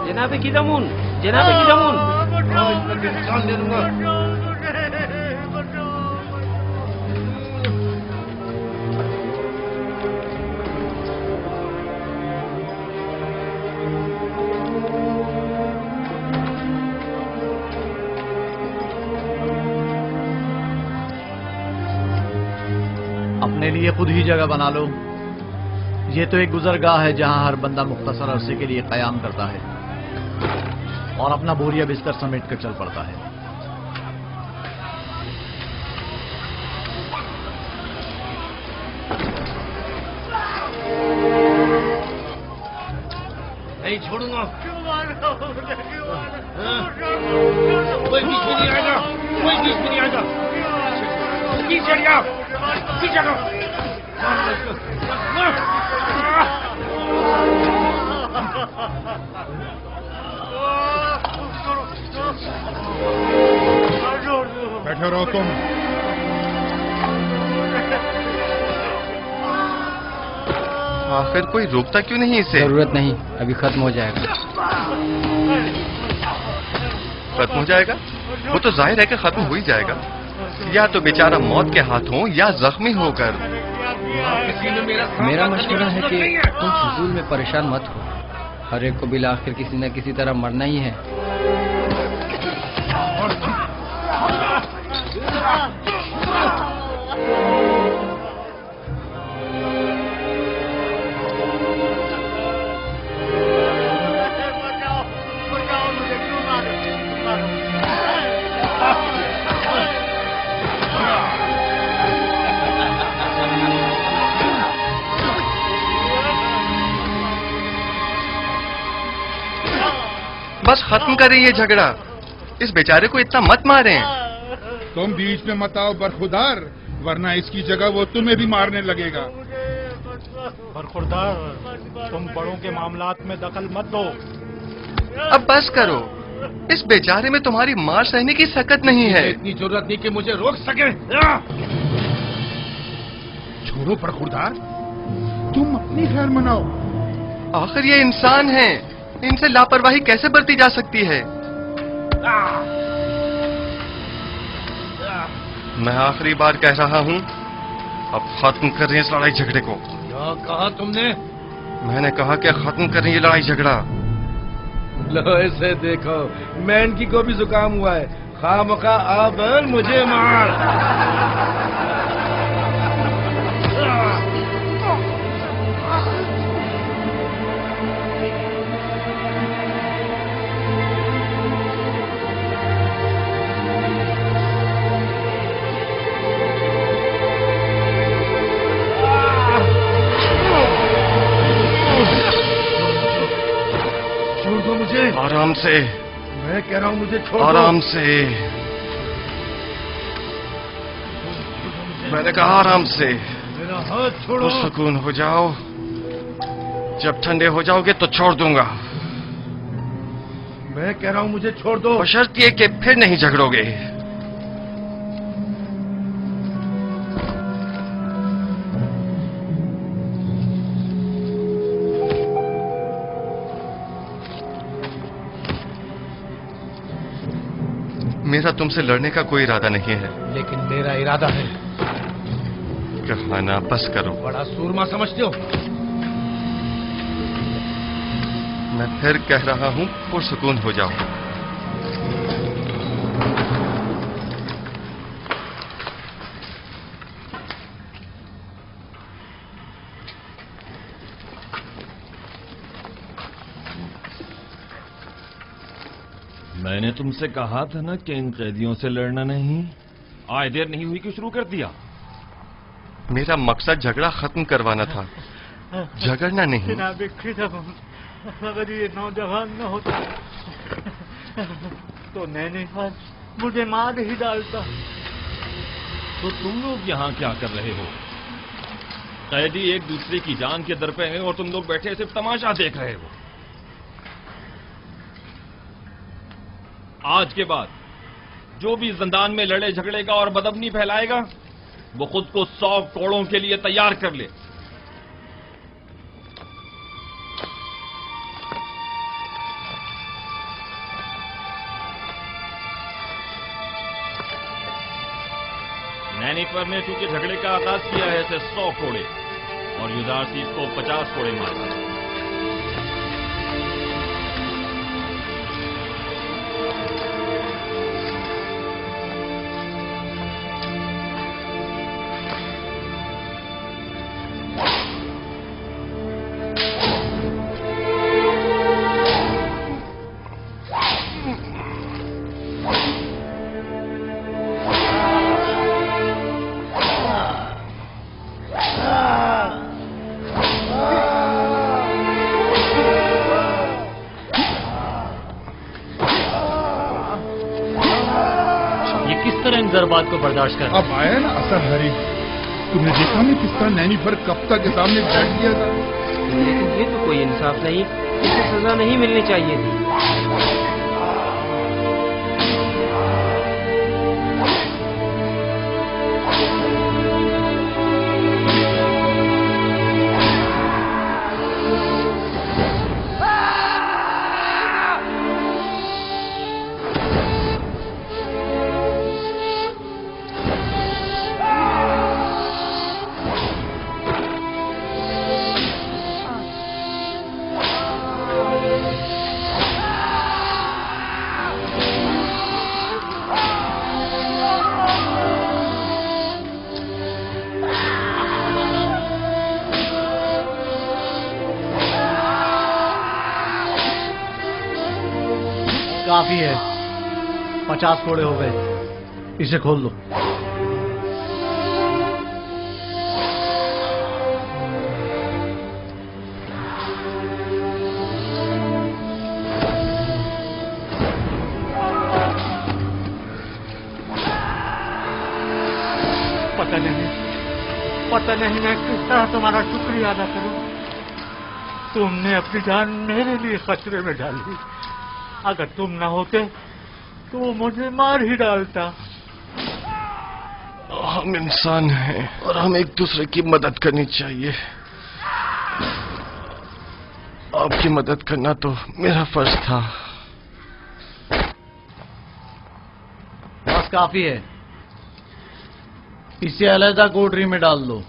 جناب قدمون، جناب قدمون، جان دے دوں گا. اپنے لیے خود ہی جگہ بنا لو. یہ تو ایک گزرگاہ ہے جہاں ہر بندہ مختصر عرصے کے لیے قیام کرتا ہے اور اپنا بوریا بستر سمیٹ کر چل پڑتا ہے. نہیں چھوڑوں گا. کوئی بیچ میں نہیں آئے گا، کوئی بیچ میں نہیں آئے گا. پیچھے ہٹ جاؤ، پیچھے ہٹو. بیٹھے رہو تم. آخر کوئی روکتا کیوں نہیں اسے؟ ضرورت نہیں، ابھی ختم ہو جائے گا. ختم ہو جائے گا؟ وہ تو ظاہر ہے کہ ختم ہو ہی جائے گا. یا تو بیچارہ موت کے ہاتھوں یا زخمی ہو کر. میرا مشورہ ہے کہ تم فضول میں پریشان مت ہو. ہر ایک کو بالآخر کسی نہ کسی طرح مرنا ہی ہے. بس ختم کریں یہ جھگڑا. اس بیچارے کو اتنا مت ماریں. تم بیچ میں مت آؤ برخوردار، ورنہ اس کی جگہ وہ تمہیں بھی مارنے لگے گا. برخوردار، تم بڑوں کے معاملات میں دخل مت دو. اب بس کرو. اس بیچارے میں تمہاری مار سہنے کی سکت نہیں ہے. اتنی ضرورت نہیں کہ مجھے روک سکے. چھوڑو برخوردار، تم اپنی خیر مناؤ. آخر یہ انسان ہیں، ان سے لاپرواہی کیسے برتی جا سکتی ہے؟ میں آخری بار کہہ رہا ہوں، اب ختم کر رہے ہیں اس لڑائی جھگڑے کو. کیا کہا تم نے؟ میں نے کہا کہ ختم کریں یہ لڑائی جھگڑا. لو اسے دیکھو، مین کی کو بھی زکام ہوا ہے. خواہ مخواہ اب مجھے مار. آرام سے. میں کہہ رہا ہوں مجھے چھوڑ دو. آرام سے. میں نے کہا آرام سے. میرا ہاتھ چھوڑو. سکون ہو جاؤ. جب ٹھنڈے ہو جاؤ گے تو چھوڑ دوں گا. میں کہہ رہا ہوں مجھے چھوڑ دو. بشرط یہ کہ پھر نہیں جھگڑو گے. میرا تم سے لڑنے کا کوئی ارادہ نہیں ہے. لیکن میرا ارادہ ہے. کہانا بس کرو. بڑا سورما سمجھتے ہو. میں پھر کہہ رہا ہوں پرسکون ہو جاؤ. میں نے تم سے کہا تھا نا کہ ان قیدیوں سے لڑنا نہیں. آئے دیر نہیں ہوئی کہ شروع کر دیا. میرا مقصد جھگڑا ختم کروانا تھا، جھگڑنا نہیں. جناب اگر یہ نوجوان نہ ہوتا تو نینی خان مجھے مار ہی ڈالتا. تو تم لوگ یہاں کیا کر رہے ہو؟ قیدی ایک دوسرے کی جان کے در پہ ہیں اور تم لوگ بیٹھے صرف تماشا دیکھ رہے ہو. آج کے بعد جو بھی زندان میں لڑے جھگڑے گا اور بدامنی پھیلائے گا وہ خود کو 100 کوڑوں کے لیے تیار کر لے. نینیفر نے چونکہ جھگڑے کا آغاز کیا ہے اسے 100 کوڑے اور یوزارسیس کو 50 کوڑے مارے. ضربات کو برداشت کر. اب آیا نا اثر ہری. تم نے دیکھا نہیں کس طرح نینیفر کپتا کے سامنے بیٹھ گیا تھا. لیکن یہ تو کوئی انصاف نہیں. اسے سزا نہیں ملنی چاہیے تھی. کافی ہے. 50 کوڑے ہو گئے. اسے کھول دو. پتہ نہیں میں کس طرح تمہارا شکریہ ادا کروں. تم نے اپنی جان میرے لیے خطرے میں ڈالی. اگر تم نہ ہوتے تو وہ مجھے مار ہی ڈالتا. ہم انسان ہیں اور ہمیں ایک دوسرے کی مدد کرنی چاہیے. آپ کی مدد کرنا تو میرا فرض تھا. بس کافی ہے. اسے علیحدہ کوٹری میں ڈال دو.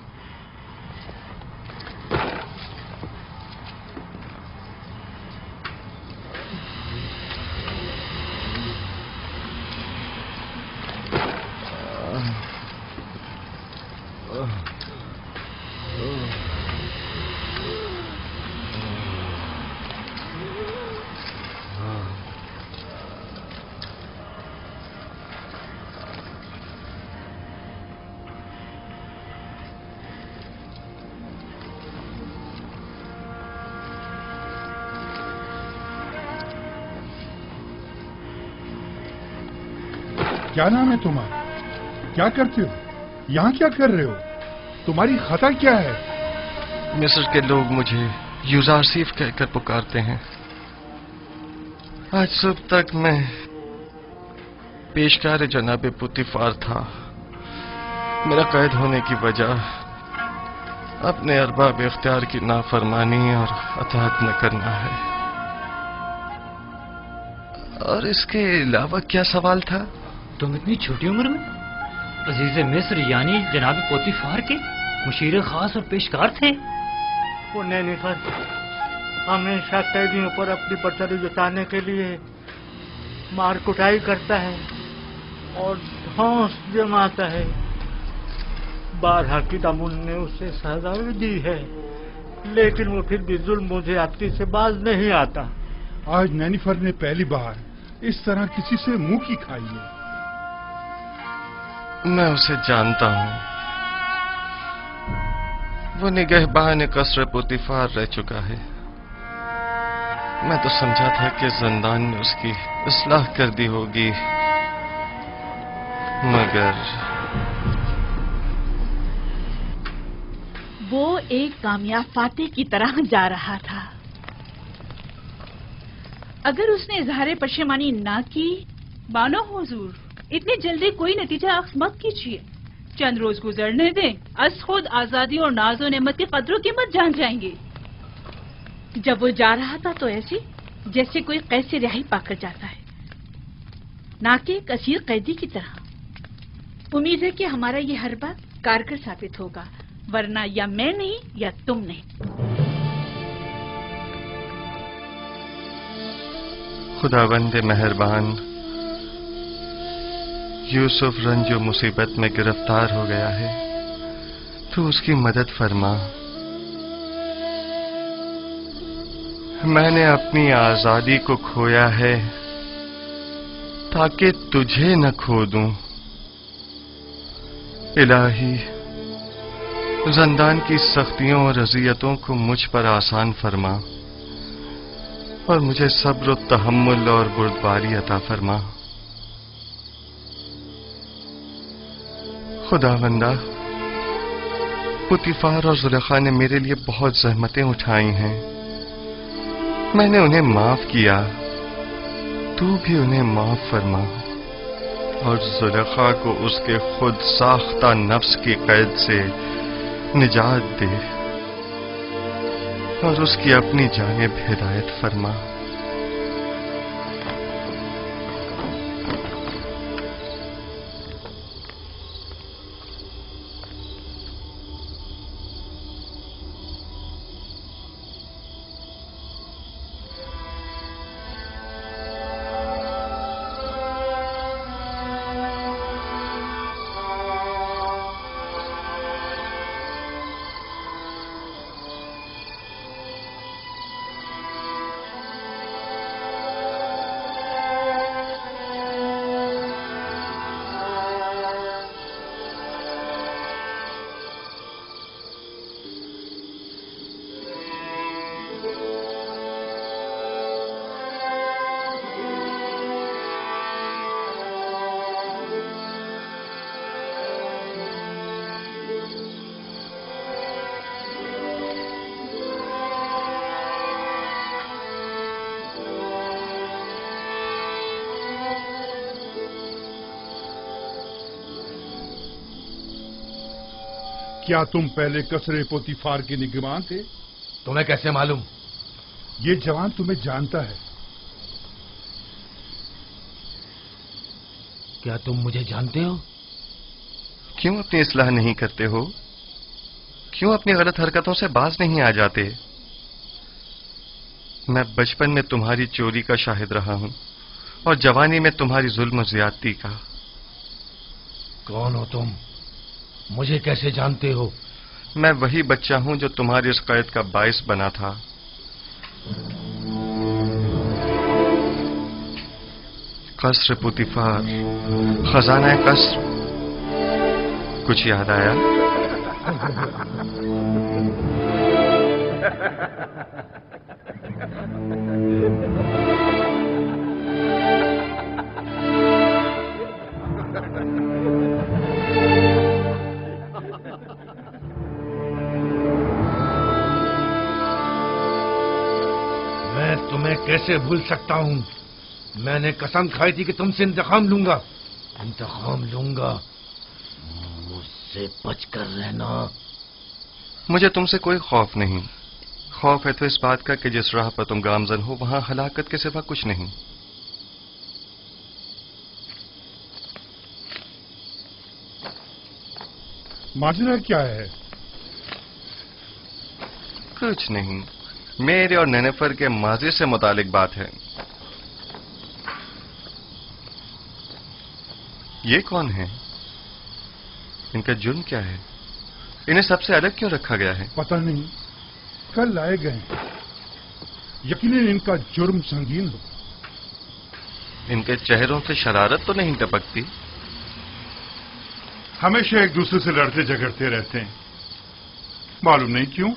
کیا نام ہے تمہارا؟ کیا کرتے ہو یہاں؟ کیا کر رہے ہو؟ تمہاری خطا کیا ہے؟ مصر کے لوگ مجھے یوزارسیف کہہ کر پکارتے ہیں. آج صبح تک میں پیشکار جناب پوتیفار تھا. میرا قید ہونے کی وجہ اپنے ارباب اختیار کی نافرمانی اور اطاعت نہ کرنا ہے. اور اس کے علاوہ کیا سوال تھا؟ تم اتنی چھوٹی عمر میں عزیز مصر یعنی جناب پوتیفار کے مشیر خاص اور پیشکار تھے. وہ نینیفر ہمیشہ قیدیوں پر اپنی برتری جتانے کے لیے مار کٹائی کرتا ہے اور دھونس جماتا ہے. بارہا کی دامن نے اسے سزا دی ہے لیکن وہ پھر بھی ظلم و زیادتی سے باز نہیں آتا. آج نینیفر نے پہلی بار اس طرح کسی سے منہ کی کھائی ہے. میں اسے جانتا ہوں. وہ نگہبان قصر پوتیفار رہ چکا ہے. میں تو سمجھا تھا کہ زندان میں اس کی اصلاح کر دی ہوگی مگر وہ ایک کامیاب فاتح کی طرح جا رہا تھا. اگر اس نے اظہار پشیمانی نہ کی. بانو حضور اتنی جلدی کوئی نتیجہ اخذ مت کیجیے. चंद रोज गुजरने दें, अस खुद आजादी और नाजो नेमत की कदरों कीमत जान जाएंगे। जब वो जा रहा था तो ऐसे जैसे कोई कैद से रिहाई पाकर जाता है, ना कि एक असीर कैदी की तरह। उम्मीद है कि हमारा ये हर बात कारगर साबित होगा, वरना या मैं नहीं या तुम नहीं। खुदावंद मेहरबान, यूसुफ रंजो मुसीबत में गिरफ्तार हो गया है, तो उसकी मदद फरमा। मैंने अपनी आजादी को खोया है ताकि तुझे न खो दूं। इलाही, ज़िंदान की सख्तियों और अज़ियतों को मुझ पर आसान फरमा और मुझे सब्र, तहम्मुल और बुर्दबारी अता फरमा। खुदावंदा, पुतीफार और जुलेखा ने मेरे लिए बहुत ज़हमतें उठाई हैं, मैंने उन्हें माफ किया, तू भी उन्हें माफ फरमा और जुलेखा को उसके खुद साख्ता नफ्स की कैद से निजात दे और उसकी अपनी जानिब हिदायत फरमा। क्या तुम पहले कसरे पोतीफार के निगरान थे? तुम्हें कैसे मालूम? ये जवान तुम्हें जानता है। क्या तुम मुझे जानते हो? क्यों अपनी इस्लाह नहीं करते हो? क्यों अपनी गलत हरकतों से बाज नहीं आ जाते? मैं बचपन में तुम्हारी चोरी का शाहिद रहा हूं और जवानी में तुम्हारी जुल्म और ज्यादती का। कौन हो तुम? मुझे कैसे जानते हो? मैं वही बच्चा हूं जो तुम्हारी इस कैद का बाइस बना था। कसर पुतीफार, खजाना कसर, कुछ याद आया? मैं तुम्हें कैसे भूल सकता हूं? मैंने कसम खाई थी कि तुमसे इंतकाम लूंगा। मुझसे बचकर रहना। मुझे तुमसे कोई खौफ नहीं। खौफ है तो इस बात का कि जिस राह पर तुम गामजन हो वहां हलाकत के सिवा कुछ नहीं। माजरा क्या है? कुछ नहीं, मेरे और नेनेफर के माजी से मुतालिक बात है। ये कौन है? इनका जुर्म क्या है? इन्हें सबसे अलग क्यों रखा गया है? पता नहीं, कल लाए गए। यकीनन इनका जुर्म संगीन हो। इनके चेहरों से शरारत तो नहीं टपकती? हमेशा एक दूसरे से लड़ते झगड़ते रहते हैं, मालूम नहीं क्यों।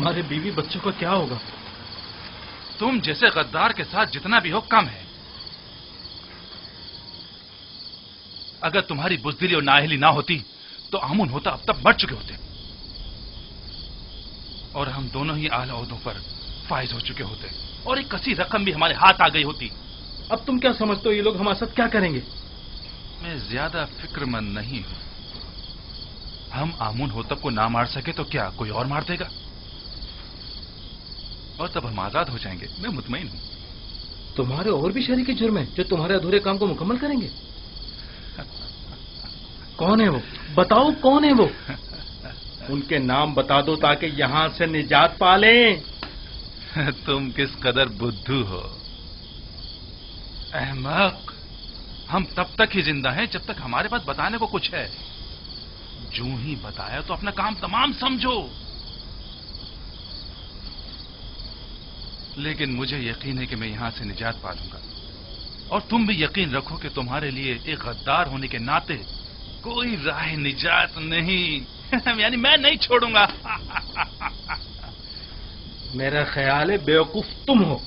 हमारे बीवी बच्चों का क्या होगा? तुम जैसे गद्दार के साथ जितना भी हो कम है। अगर तुम्हारी बुज़दिली और नाअहली ना होती तो आमुन होता अब तक मर चुके होते और हम दोनों ही आला ओहदों पर फाइज हो चुके होते और एक कसी रकम भी हमारे हाथ आ गई होती। अब तुम क्या समझते हो ये लोग हमारे साथ क्या करेंगे? मैं ज्यादा फिक्रमंद नहीं हूं। हम आमुन होतब को ना मार सके तो क्या कोई और मार देगा और तब हम आजाद हो जाएंगे। मैं मुतमईन हूं। तुम्हारे और भी शरीके जुर्म हैं जो तुम्हारे अधूरे काम को मुकम्मल करेंगे। कौन है वो? बताओ कौन है वो? उनके नाम बता दो ताकि यहां से निजात पा लें। तुम किस कदर बुद्धू हो अहमक। हम तब तक ही जिंदा हैं जब तक हमारे पास बताने को कुछ है। जो ही बताया तो अपना काम तमाम समझो। लेकिन मुझे यकीन है कि मैं यहां से निजात पा लूंगा और तुम भी यकीन रखो कि तुम्हारे लिए एक गद्दार होने के नाते कोई राह निजात नहीं। यानी मैं नहीं छोड़ूंगा। मेरा ख्याल है बेवकूफ तुम हो।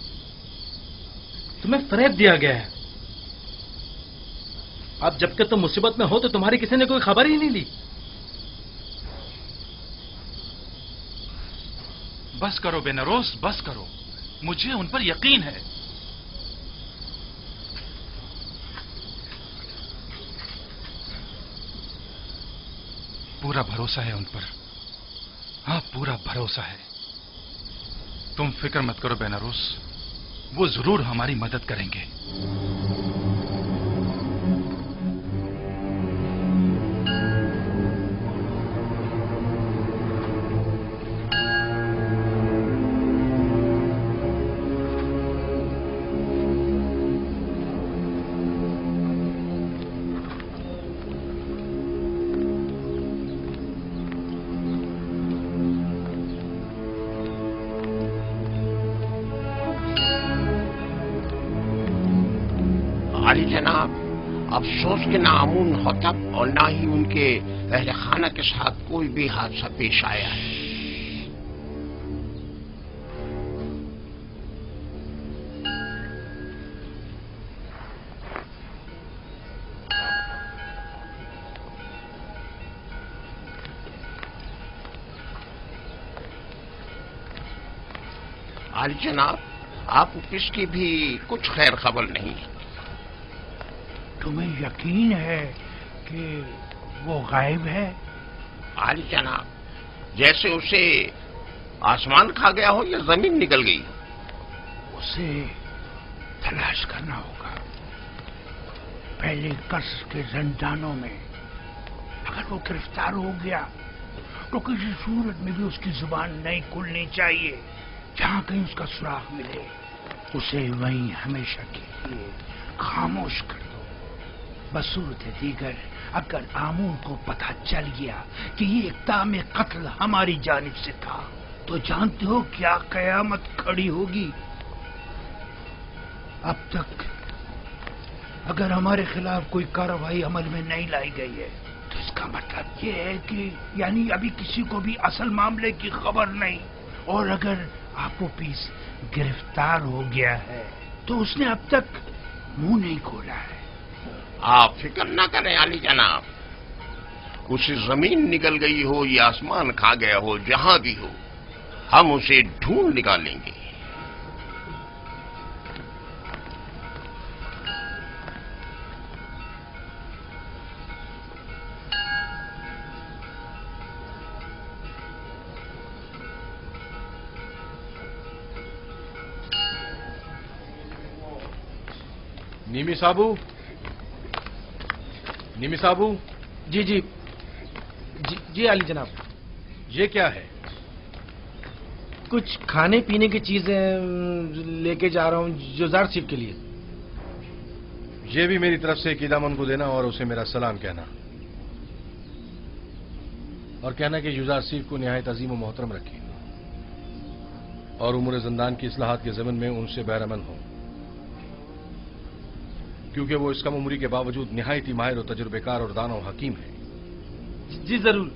तुम्हें फरेब दिया गया है। अब जबकि तुम मुसीबत में हो तो तुम्हारी किसी ने कोई खबर ही नहीं ली। बस करो बेनरोस, बस करो। मुझे उन पर यकीन है। पूरा भरोसा है उन पर। हाँ, पूरा भरोसा है। तुम फिक्र मत करो बेनारोस, वो जरूर हमारी मदद करेंगे। अली जनाब, अफसोस के ना आमुन होतब और ना ही उनके अहले खाना के साथ कोई भी हादसा पेश आया है। अली जनाब, आप इसकी भी कुछ खैर खबर नहीं है। तुम्हें यकीन है कि वो गायब है? आली जनाब, जैसे उसे आसमान खा गया हो या जमीन निकल गई। उसे तलाश करना होगा। पहले कसर के जंजानों में अगर वो गिरफ्तार हो गया तो किसी सूरत में भी उसकी जुबान नहीं खुलनी चाहिए। जहां कहीं उसका सुराग मिले उसे वहीं हमेशा के लिए खामोश कर दो। बसूरत दीगर अगर आमून को पता चल गया कि ये इक़दाम कत्ल हमारी जानिब से था तो जानते हो क्या कयामत खड़ी होगी। अब तक अगर हमारे खिलाफ कोई कार्रवाई अमल में नहीं लाई गई है तो इसका मतलब ये है कि यानी अभी किसी को भी असल मामले की खबर नहीं। और अगर आपोपीस गिरफ्तार हो गया है तो उसने अब तक मुंह नहीं खोला है। आप फिक्र ना करें अली जनाब, उसे जमीन निकल गई हो या आसमान खा गया हो, जहां भी हो हम उसे ढूंढ निकालेंगे। निमी साबू, निमी साबू। जी जी जी जी अली जनाब। ये क्या है? कुछ खाने पीने की चीजें लेके जा रहा हूँ जुजार सिफ के लिए। ये भी मेरी तरफ से कीदामन को देना और उसे मेरा सलाम कहना और कहना कि जुजार सिफ को निहायत अजीम और मोहतरम रखी और उमूर जिंदान की इस्लाहात के ज़मन में उनसे बैरमन हो, क्योंकि वो इस कम उम्री के बावजूद निहायती माहिर और तजुर्बेकार और दाना और हकीम है। जी जरूर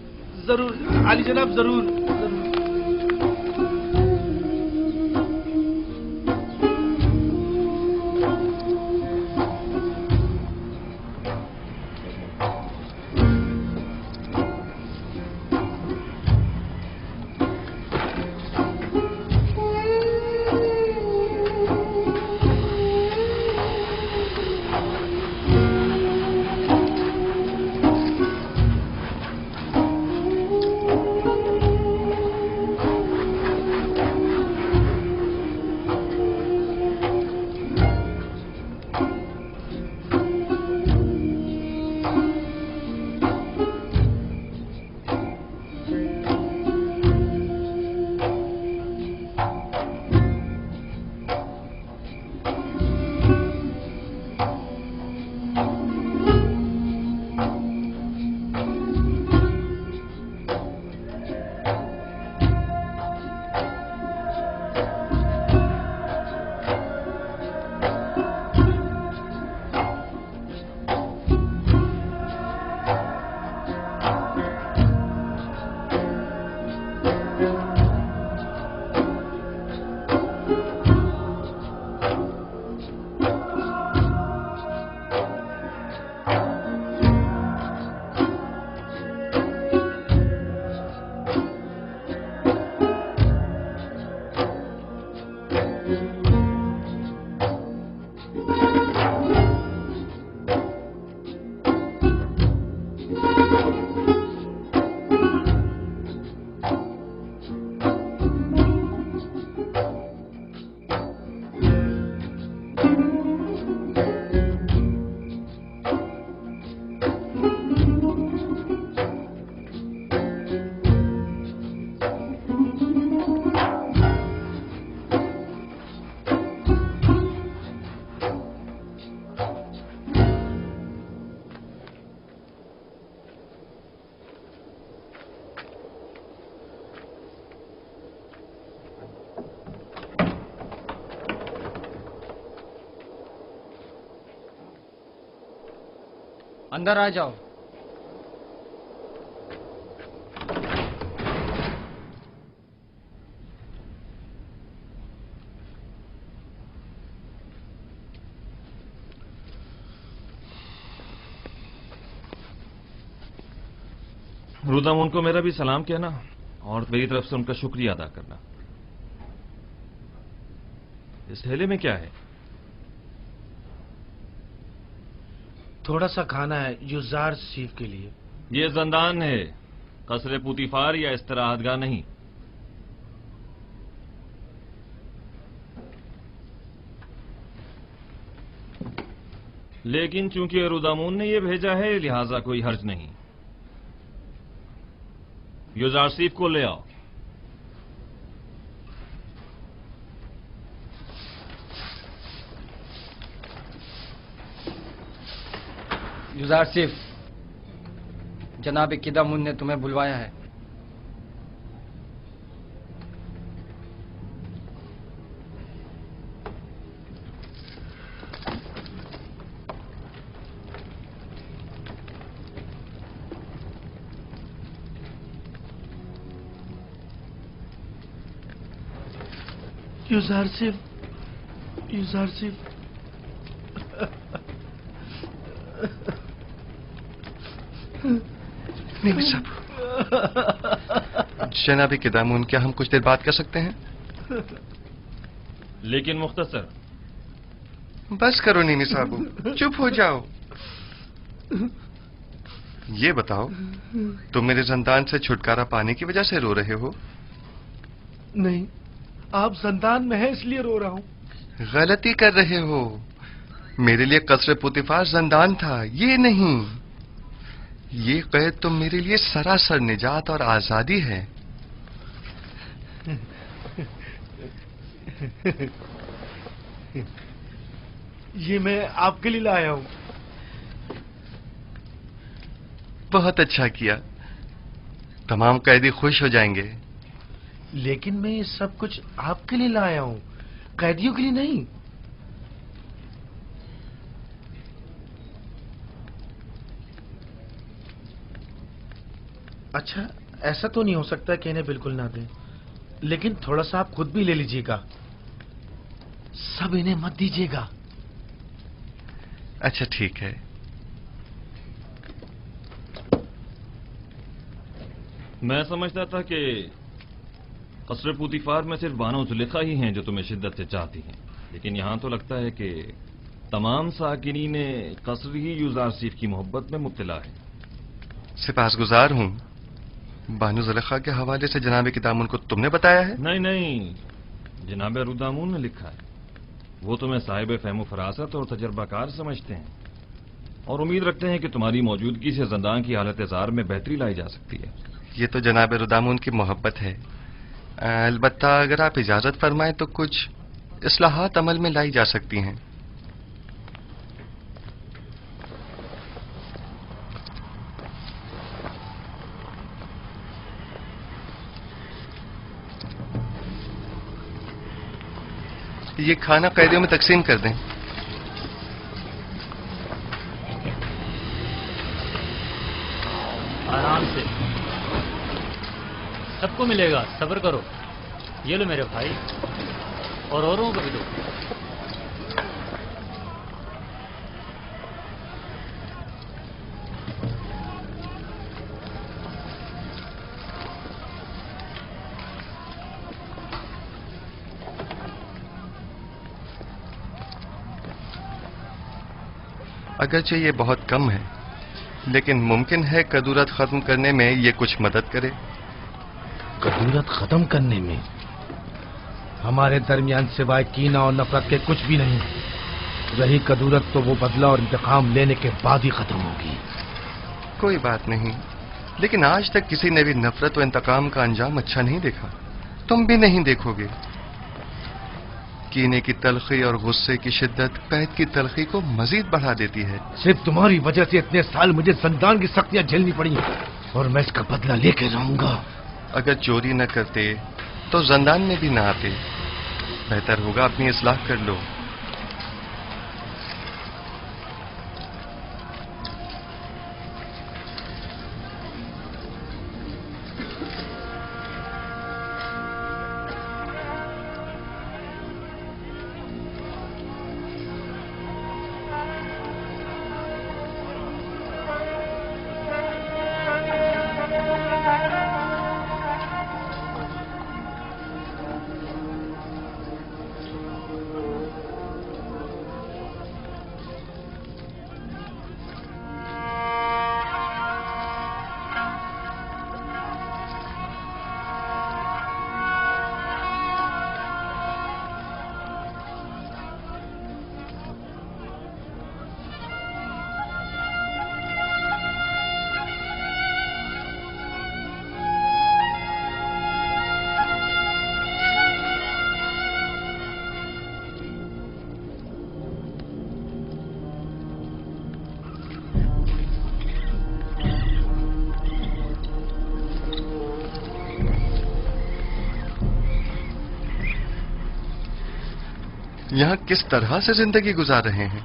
जरूर अली जनाब, जरूर जरूर। अंदर आ जाओ। रुदामुन को मेरा भी सलाम कहना और मेरी तरफ से उनका शुक्रिया अदा करना। इस थैले में क्या है? थोड़ा सा खाना है युजार सीफ के लिए। ये जंदान है, कसरे पुतिफार या इस्तराहतगाह नहीं। लेकिन चूंकि रुदामुन ने ये भेजा है लिहाजा कोई हर्ज नहीं। युजार सीफ को ले आओ। युजार सिफ, जनाब किदामुन ने तुम्हें बुलवाया है। युजार सिफ, युजार सिफ। नहीं साहब, जनाब किदामुन, क्या हम कुछ देर बात कर सकते हैं? लेकिन मुख्तसर। बस करो नीनी साहब, चुप हो जाओ। ये बताओ, तुम मेरे जंदान से छुटकारा पाने की वजह से रो रहे हो? नहीं, आप जंदान में हैं इसलिए रो रहा हूं। गलती कर रहे हो। मेरे लिए कसरे पुतिफार जंदान था, ये नहीं। ये कैद तो मेरे लिए सरासर निजात और आजादी है। ये मैं आपके लिए लाया हूं। बहुत अच्छा किया, तमाम कैदी खुश हो जाएंगे। लेकिन मैं ये सब कुछ आपके लिए लाया हूं, कैदियों के लिए नहीं। अच्छा, ऐसा तो नहीं हो सकता कि इन्हें बिल्कुल ना दें, लेकिन थोड़ा सा आप खुद भी ले लीजिएगा। सब इन्हें मत दीजिएगा। अच्छा ठीक है। मैं समझता था कि कसरे पुतिफार में सिर्फ बानो जुलेखा ही हैं जो तुम्हें शिद्दत से चाहती हैं, लेकिन यहां तो लगता है कि तमाम साकिनीन कसर ही युजार सीफ की मोहब्बत में मुब्तला है। सिपासगुजार हूं। बानो जुलेखा के हवाले से जनाब किदामुन को तुमने बताया है? नहीं नहीं, जनाब रुदामुन ने लिखा है। वो तुम्हें साहिब फहम फरासत और तजर्बाकार समझते हैं और उम्मीद रखते हैं कि तुम्हारी मौजूदगी से जंदान की हालत जार में बेहतरी लाई जा सकती है। ये तो जनाब रुदामुन की मोहब्बत है। अलबत्ता अगर आप इजाजत फरमाएं तो कुछ इस्लाहात अमल में लाई जा सकती हैं। ये खाना कैदियों में तकसीम कर दें। आराम से, सबको मिलेगा, सब्र करो। ये लो मेरे भाई, और औरों को भी दो। अगरचे ये बहुत कम है, लेकिन मुमकिन है कदूरत खत्म करने में ये कुछ मदद करे। कदूरत खत्म करने में हमारे दरमियान सिवाय कीना और नफरत के कुछ भी नहीं। रही कदूरत तो वो बदला और इंतकाम लेने के बाद ही खत्म होगी। कोई बात नहीं, लेकिन आज तक किसी ने भी नफरत और इंतकाम का अंजाम अच्छा नहीं देखा। तुम भी नहीं देखोगे। कीने की तलखी और गुस्से की शिद्दत कैद की तलखी को मजीद बढ़ा देती है। सिर्फ तुम्हारी वजह से इतने साल मुझे जंदान की सख्तियां झेलनी पड़ी और मैं इसका बदला लेके रहूंगा। अगर चोरी न करते तो जंदान में भी न आते। बेहतर होगा अपनी इस्लाह कर लो। यहाँ किस तरह से जिंदगी गुजार रहे हैं?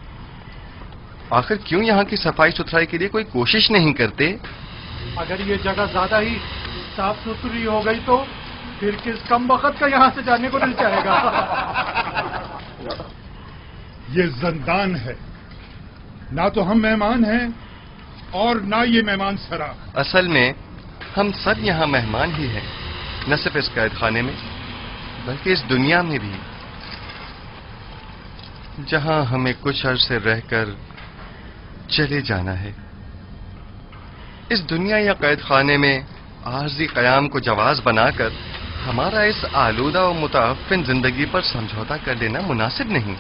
आखिर क्यों यहाँ की सफाई सुथराई के लिए कोई कोशिश नहीं करते? अगर ये जगह ज्यादा ही साफ सुथरी हो गई तो फिर किस कम वक्त का यहाँ से जाने को नहीं चाहेगा। ये जिंदान है, ना तो हम मेहमान हैं और ना ये मेहमान सरा। असल में हम सब यहाँ मेहमान ही हैं, न सिर्फ इस कैद खाने में बल्कि इस दुनिया में भी, जहाँ हमें कुछ अरसे रहकर चले जाना है। इस दुनिया या कैद खाने में आर्जी कयाम को जवाज बनाकर हमारा इस आलूदा और मुताफिन जिंदगी पर समझौता कर लेना मुनासिब नहीं।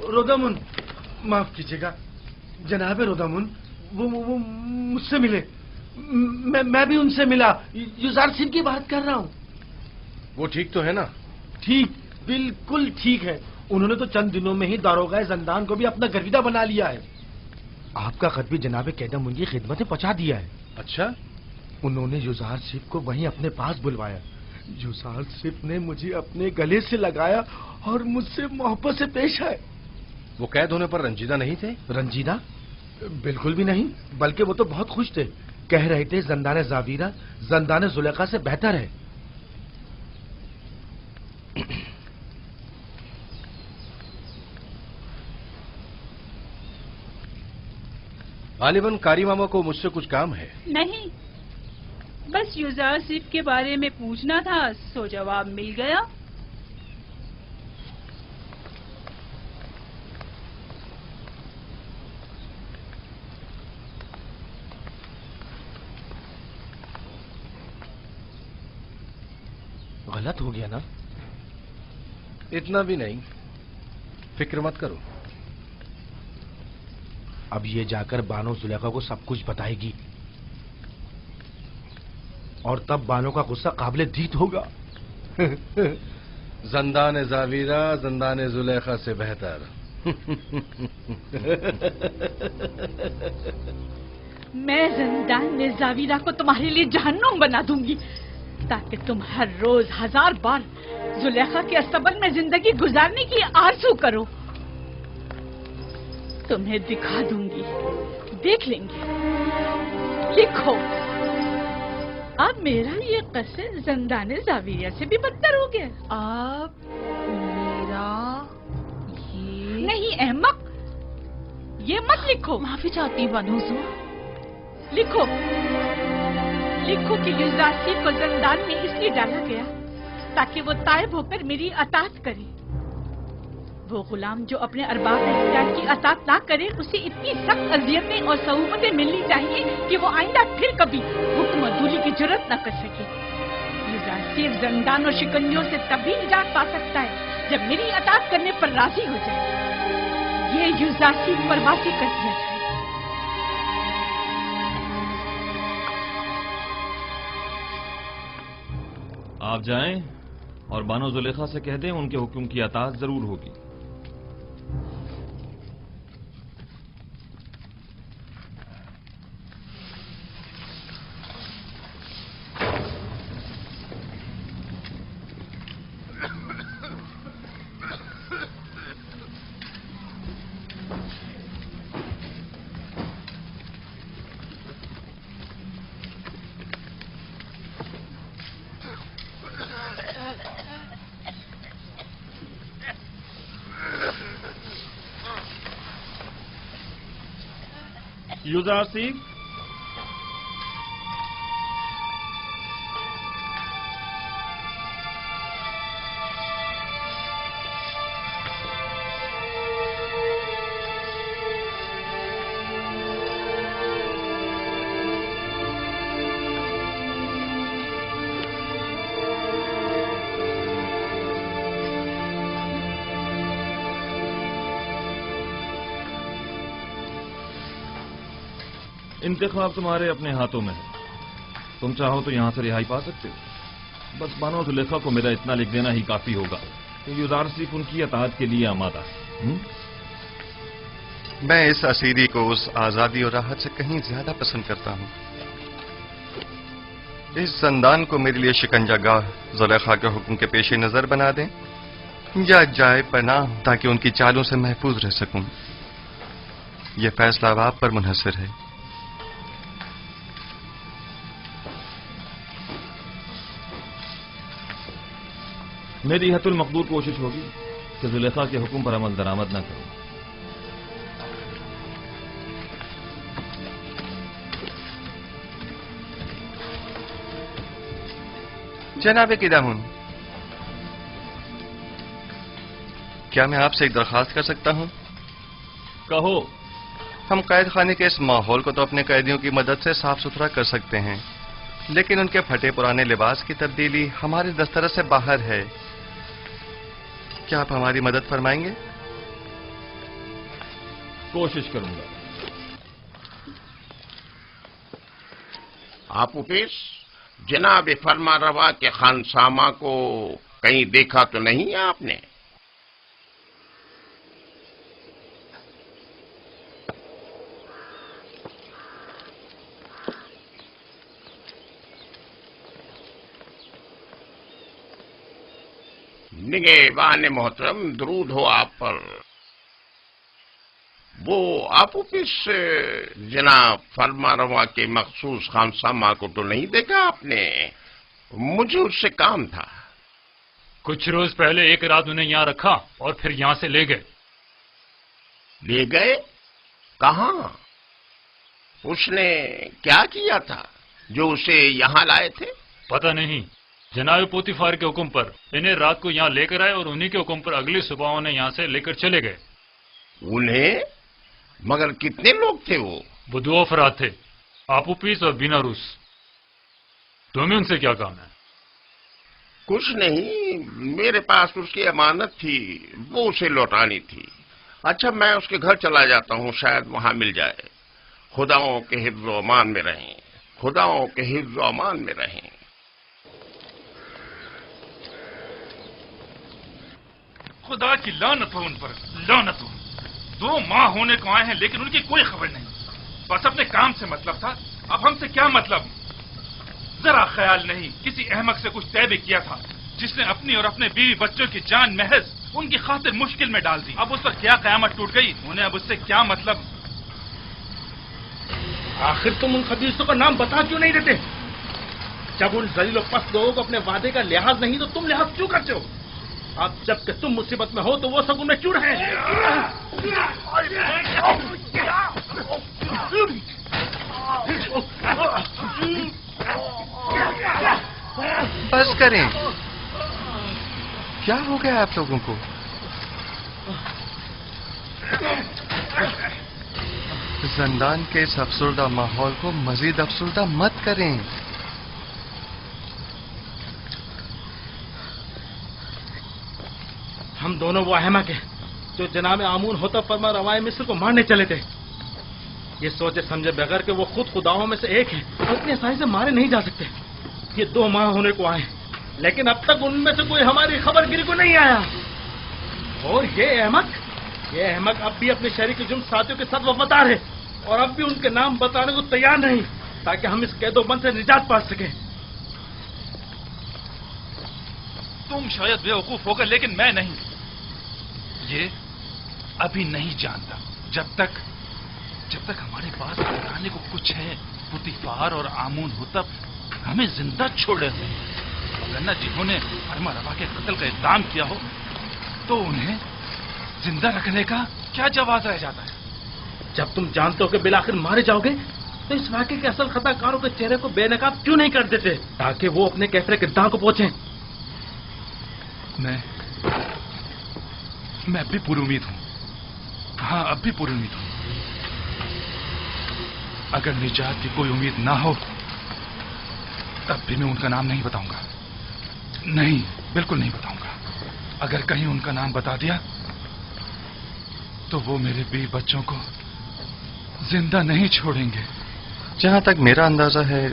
रोदामुन, माफ कीजिएगा जनाब रोदामुन, वो मुझसे मिले। मैं भी उनसे मिला। युजार सिंह की बात कर रहा हूँ। वो ठीक तो है ना? ठीक, बिल्कुल ठीक है। उन्होंने तो चंद दिनों में ही दारोगा जंदान को भी अपना गर्विदा बना लिया है। आपका खत भी जनाब कैदम की खिदमत में पहुंचा दिया है। अच्छा? उन्होंने युजार सिंह को वहीं अपने पास बुलवाया। युजार सिंह ने मुझे अपने गले से लगाया और मुझसे मोहब्बत से पेश आए। वो कैद होने पर रंजीदा नहीं थे? रंजीदा? बिल्कुल भी नहीं, बल्कि वो तो बहुत खुश थे। कह रहे थे जंदान जावीरा जंदान जुलेखा से बेहतर है। गालिबन कारी मामा को मुझसे कुछ काम है। नहीं, बस युजार सिर्फ के बारे में पूछना था, सो जवाब मिल गया। गलत हो गया ना? इतना भी नहीं, फिक्र मत करो। अब ये जाकर बानो जुलेखा को सब कुछ बताएगी और तब बानो का गुस्सा काबिले दीद होगा। जंदान जावीरा जंदान जुलेखा से बेहतर। मैं जंदान जावीरा को तुम्हारे लिए जहन्नुम बना दूंगी ताकि तुम हर रोज 1000 बार जुलेखा के अस्तबल में जिंदगी गुजारने की आरज़ू करो। तुम्हें दिखा दूंगी, देख लेंगे। लिखो, अब मेरा ये कसर जंदान जावीरा से भी बदतर हो गया। अब मेरा ये नहीं अहमक, ये मत लिखो। माफी चाहती हूँ बानो हुजूर। लिखो लिखो कि युजासी को जंदान में इसलिए डाला गया ताकि वो तायब होकर मेरी अतात करे। वो गुलाम जो अपने अरबाब इख्तियार की अतात ना करे, उसे इतनी सख्त अजियतें और सहूमतें मिलनी चाहिए कि वो आइंदा फिर कभी हुक्म अदूली की जरूरत न कर सके। युजासी जंदान और शिकंजों से तभी निजात पा सकता है जब मेरी अतात करने पर राजी हो जाए। ये युजासी परवासी कर दिया जाए। आप जाएं और बानो जुलेखा से कह दें उनके हुक्म की अताअत जरूर होगी। युजासी, इंतखाब तुम्हारे अपने हाथों में है। तुम चाहो तो यहां से रिहाई पा सकते हो। बस बानो जुलेखा को मेरा इतना लिख देना ही काफी होगा कि युजारसीफ उनकी अताअत के लिए आमादा है। मैं इस असीरी को उस आजादी और राहत से कहीं ज्यादा पसंद करता हूं। इस जंदान को मेरे लिए शिकंजागाह जुलेखा के हुक्म के पेश नजर बना दें या जाए पनाह ताकि उनकी चालों से महफूज रह सकूं। यह फैसला अब आप पर मुनहसर है। मेरी हतुल मकदूर कोशिश होगी कि जुलेखा के हुक्म पर अमल दरामद न करूं। जनाब किदामुन, क्या मैं आपसे एक दरखास्त कर सकता हूं? कहो। हम कैद खाने के इस माहौल को तो अपने कैदियों की मदद से साफ सुथरा कर सकते हैं, लेकिन उनके फटे पुराने लिबास की तब्दीली हमारे दस्तरस से बाहर है। क्या आप हमारी मदद फरमाएंगे? कोशिश करूंगा। आप उपेश, जनाब फरमा रवा के खानसामा को कहीं देखा तो नहीं है आपने? निगहबान मोहतरम, दरूद हो आप पर। वो आप उपिस जनाब फरमा रवा के मखसूस खानसामा को तो नहीं देखा आपने? मुझे उससे काम था। कुछ रोज पहले एक रात उन्हें यहाँ रखा और फिर यहाँ से ले गए। ले गए? कहाँ? उसने क्या किया था जो उसे यहाँ लाए थे? पता नहीं। जनाब पोतीफार के हुक्म पर इन्हें रात को यहाँ लेकर आए और उन्हीं के हुक्म पर अगली सुबह उन्हें यहाँ से लेकर चले गए। उन्हें? मगर कितने लोग थे वो? 2 अफराद थे, आपूपीस और बिना रूस। तुम्हें उनसे क्या काम है? कुछ नहीं, मेरे पास उसकी अमानत थी, वो उसे लौटानी थी। अच्छा, मैं उसके घर चला जाता हूँ, शायद वहां मिल जाए। खुदाओं के हिफ्ज़ व अमान में रहें, खुदाओं के हिफ्ज़ व अमान में रहें। खुदा की लानत हो उन पर, लानत हो। 2 माह होने को आए हैं लेकिन उनकी कोई खबर नहीं। बस अपने काम से मतलब था, अब हमसे क्या मतलब? जरा ख्याल नहीं, किसी अहमक से कुछ तय भी किया था जिसने अपनी और अपने बीवी बच्चों की जान महज उनकी खातिर मुश्किल में डाल दी। अब उस पर क्या कयामत टूट गई, उन्हें अब उससे क्या मतलब? आखिर तुम उन खबीसों का नाम बता क्यों नहीं देते? जब उन जलील और पस्त लोगों को अपने वादे का लिहाज नहीं तो तुम लिहाज क्यों करते हो? अब जबकि तुम मुसीबत में हो तो वो सब उनमें क्यों रहे? बस करें। क्या हो गया आप लोगों को? जिंदान के इस अफसरदा माहौल को मजीद अफसरदा मत करें। हम दोनों वो अहमक हैं जो जनाब आमून होता फरमा रवाए मिस्र को मारने चले थे। ये सोचे समझे बगैर कि वो खुद खुदाओं में से एक है और इतनी आसानी से मारे नहीं जा सकते। ये 2 माह होने को आए, लेकिन अब तक उनमें से कोई हमारी खबरगिरी को नहीं आया। और ये अहमक अब भी अपने शरीक जुर्म साथियों के साथ वफादार है और अब भी उनके नाम बताने को तैयार नहीं, ताकि हम इस कैदोबंद से निजात पा सकें। तुम शायद बेवकूफ होगा, लेकिन मैं नहीं। ये अभी नहीं जानता। जब तक हमारे पास बताने को कुछ है, पुतीफार और आमून हुतब हमें जिंदा छोड़े हुए, वरना जिन्होंने फरमा रवा के कत्ल का इक़दाम किया हो तो उन्हें जिंदा रखने का क्या जवाब रह जाता है? जब तुम जानते हो कि बिलाखिर मारे जाओगे, तो इस वाक़े के असल खताकारों के चेहरे को बेनकाब क्यों नहीं कर देते, ताकि वो अपने कैफरे किरदार को पहुंचे? मैं अब भी पूरी उम्मीद हूं। हाँ, अब भी पूरी उम्मीद हूं। अगर निजात की कोई उम्मीद ना हो तब भी मैं उनका नाम नहीं बताऊंगा। नहीं, बिल्कुल नहीं बताऊंगा। अगर कहीं उनका नाम बता दिया तो वो मेरे 20 बच्चों को जिंदा नहीं छोड़ेंगे। जहां तक मेरा अंदाजा है,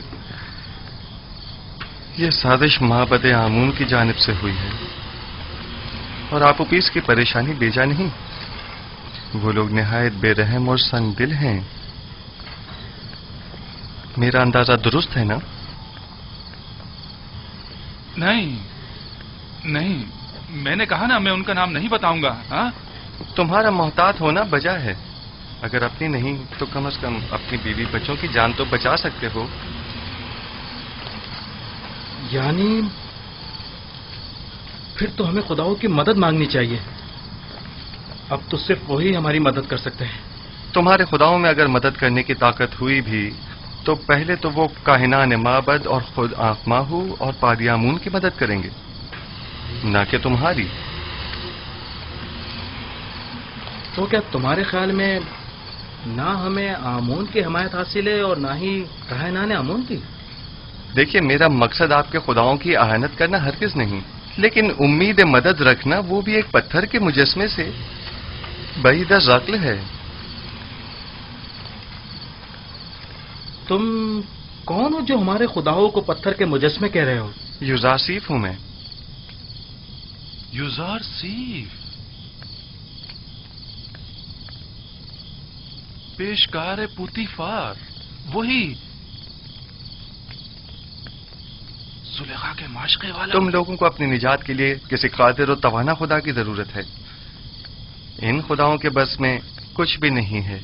ये साजिश माबद आमून की जानिब से हुई है और आपूपीस की परेशानी बेजा नहीं। वो लोग निहायत बेरहम और संगदिल हैं। मेरा अंदाजा दुरुस्त है ना? नहीं, मैंने कहा ना मैं उनका नाम नहीं बताऊंगा। हाँ? तुम्हारा मोहतात होना बजा है। अगर अपनी नहीं तो कम से कम अपनी बीवी बच्चों की जान तो बचा सकते हो। यानी फिर तो हमें खुदाओं की मदद मांगनी चाहिए। अब तो सिर्फ वही हमारी मदद कर सकते हैं। तुम्हारे खुदाओं में अगर मदद करने की ताकत हुई भी तो पहले तो वो काहिनान माबद और खुद आखमाहू और पादियामून की मदद करेंगे, ना कि तुम्हारी। तो क्या तुम्हारे ख्याल में ना हमें आमून की हमायत हासिल है और ना ही काहिनान आमून की? देखिए, मेरा मकसद आपके खुदाओं की आहानत करना हरगिज नहीं, लेकिन उम्मीद मदद रखना वो भी एक पत्थर के मुजस्मे से बईद अक़्ल है। तुम कौन हो जो हमारे खुदाओं को पत्थर के मुजस्मे कह रहे हो? युजारसीफ हूं मैं। युजारसीफ? पेशकार पुतीफार, वही सुलेखा के माशके वाला। तुम लोगों को अपनी निजात के लिए किसी कादिर और तवाना खुदा की जरूरत है। इन खुदाओं के बस में कुछ भी नहीं है।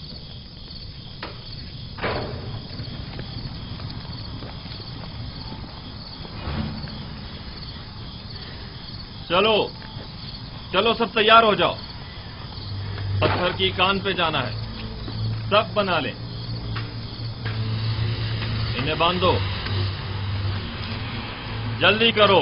चलो सब तैयार हो जाओ। पत्थर की कान पे जाना है। सब बना लें। इन्हें बांधो, जल्दी करो।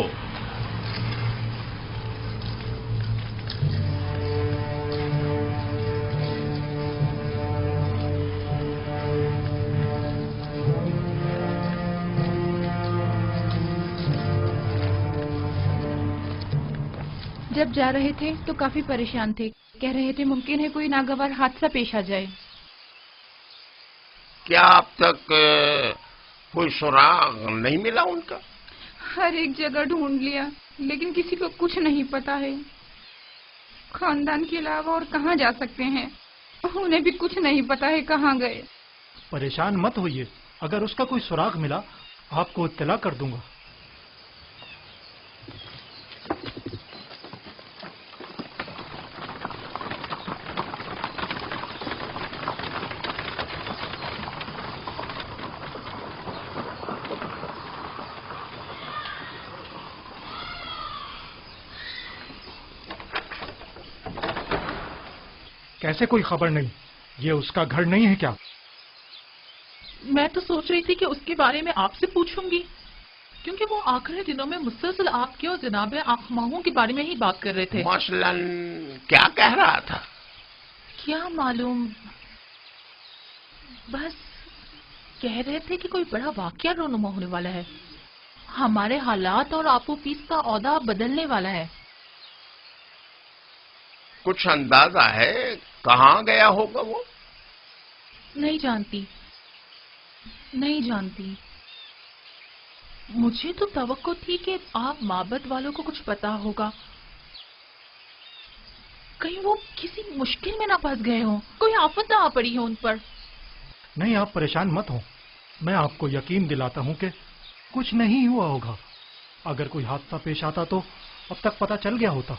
जब जा रहे थे तो काफी परेशान थे। कह रहे थे मुमकिन है कोई नागवार हादसा पेश आ जाए। क्या अब तक कोई सुराग नहीं मिला उनका? हर एक जगह ढूंढ लिया, लेकिन किसी को कुछ नहीं पता है। खानदान के अलावा और कहाँ जा सकते हैं? उन्हें भी कुछ नहीं पता है कहाँ गए। परेशान मत होइए, अगर उसका कोई सुराग मिला आपको इत्तला कर दूंगा। कैसे कोई खबर नहीं? ये उसका घर नहीं है क्या? मैं तो सोच रही थी कि उसके बारे में आपसे पूछूंगी। کیونکہ وہ آخری دنوں میں مسلسل آپ کے اور جناب آخماہوں کے بارے میں ہی بات کر رہے تھے. مثلاً کیا کہہ رہا تھا؟ کیا معلوم، بس کہہ رہے تھے کہ کوئی بڑا واقعہ رونما ہونے والا ہے. ہمارے حالات اور آپ و پیس کا عہدہ بدلنے والا ہے. کچھ اندازہ ہے کہاں گیا ہوگا وہ؟ نہیں جانتی. مجھے تو توقع تھی کہ آپ معبد والوں کو کچھ پتا ہوگا. کہیں وہ کسی مشکل میں نہ پھنس گئے ہوں، کوئی آفت نہ آ پڑی ہو ان پر. نہیں، آپ پریشان مت ہوں. میں آپ کو یقین دلاتا ہوں کہ کچھ نہیں ہوا ہوگا. اگر کوئی حادثہ پیش آتا تو اب تک پتہ چل گیا ہوتا.